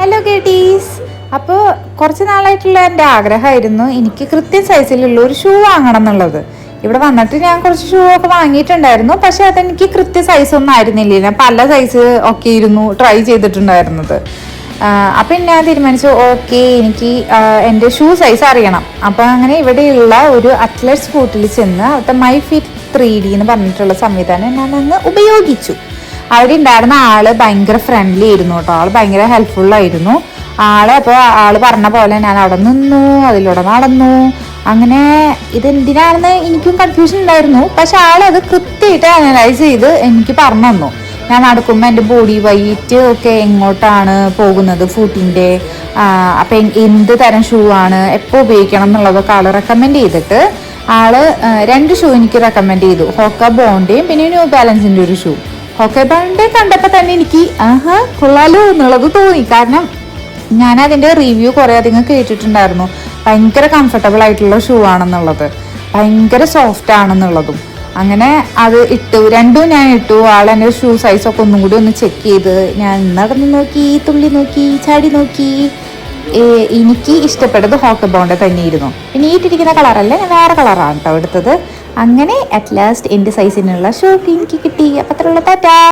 Hello കേട്ടീസ്. അപ്പോൾ കുറച്ച് നാളായിട്ടുള്ള എൻ്റെ ആഗ്രഹമായിരുന്നു എനിക്ക് കൃത്യം സൈസിലുള്ള ഒരു ഷൂ വാങ്ങണം എന്നുള്ളത്. ഇവിടെ വന്നിട്ട് ഞാൻ കുറച്ച് ഷൂ ഒക്കെ വാങ്ങിയിട്ടുണ്ടായിരുന്നു, പക്ഷെ അതെനിക്ക് കൃത്യ സൈസൊന്നും ആയിരുന്നില്ല. ഞാൻ പല സൈസ് ഒക്കെ ഇരുന്നു ട്രൈ ചെയ്തിട്ടുണ്ടായിരുന്നത്. അപ്പം ഞാൻ തീരുമാനിച്ചു, ഓക്കെ എനിക്ക് എൻ്റെ ഷൂ സൈസ് അറിയണം. അപ്പോൾ അങ്ങനെ ഇവിടെയുള്ള ഒരു അത്ലറ്റ്സ് ഫൂട്ടിൽ ചെന്ന് അവിടുത്തെ മൈ ഫിറ്റ് 3D എന്ന് പറഞ്ഞിട്ടുള്ള സംവിധാനം ഞാൻ അങ്ങ് ഉപയോഗിച്ചു. അവിടെ ഉണ്ടായിരുന്ന ആള് ഭയങ്കര ഫ്രണ്ട്ലി ആയിരുന്നു കേട്ടോ. ആള് ഭയങ്കര ഹെൽപ്ഫുള്ളായിരുന്നു അപ്പോൾ ആള് പറഞ്ഞ പോലെ ഞാൻ അവിടെ നിന്നു, അതിലൂടെ നടന്നു. അങ്ങനെ ഇതെന്തിനാണെന്ന് എനിക്കും കൺഫ്യൂഷൻ ഉണ്ടായിരുന്നു, പക്ഷെ ആളത് കൃത്യമായിട്ട് അനലൈസ് ചെയ്ത് എനിക്ക് പറഞ്ഞു തന്നു. ഞാൻ നടക്കുമ്പോൾ എൻ്റെ ബോഡി വെയിറ്റ് ഒക്കെ എങ്ങോട്ടാണ് പോകുന്നത്, ഫൂട്ടിൻ്റെ, അപ്പം എന്ത് തരം ഷൂ ആണ് എപ്പോൾ ഉപയോഗിക്കണം എന്നുള്ളതൊക്കെ ആൾ റെക്കമെൻഡ് ചെയ്തിട്ട് ആള് 2 ഷൂ എനിക്ക് റെക്കമെൻഡ് ചെയ്തു. ഹോക്ക ബോണ്ടയും പിന്നെ ന്യൂ ബാലൻസിൻ്റെ ഒരു ഷൂ. ഹോക്ക ബോണ്ടെ കണ്ടപ്പോൾ തന്നെ എനിക്ക് കൊള്ളാലോ എന്നുള്ളത് തോന്നി. കാരണം ഞാൻ അതിൻ്റെ റിവ്യൂ കുറേ അധികം കേട്ടിട്ടുണ്ടായിരുന്നു. ഭയങ്കര കംഫർട്ടബിൾ ആയിട്ടുള്ള ഷൂ ആണെന്നുള്ളത്, ഭയങ്കര സോഫ്റ്റ് ആണെന്നുള്ളതും. അങ്ങനെ അത് ഇട്ടു, രണ്ടും ഞാൻ ഇട്ടു. ആളെൻ്റെ ഷൂ സൈസൊക്കെ ഒന്നും കൂടി ഒന്ന് ചെക്ക് ചെയ്ത് ഞാൻ നടന്ന് നോക്കി, തുള്ളി നോക്കി, ചാടി നോക്കി. എനിക്ക് ഇഷ്ടപ്പെട്ടത് ഹോക്ക ബോണ്ടെ തന്നെയായിരുന്നു. പിന്നെ ഇട്ടിരിക്കുന്ന കളറല്ല, ഞാൻ വേറെ കളറാണ് കേട്ടോ എടുത്തത്. അങ്ങനെ അറ്റ് ലാസ്റ്റ് എൻ്റെ സൈസിനുള്ള ഷൂ എനിക്ക് കിട്ടി. അപ്പം അത്രയുള്ള ടാറ്റാ.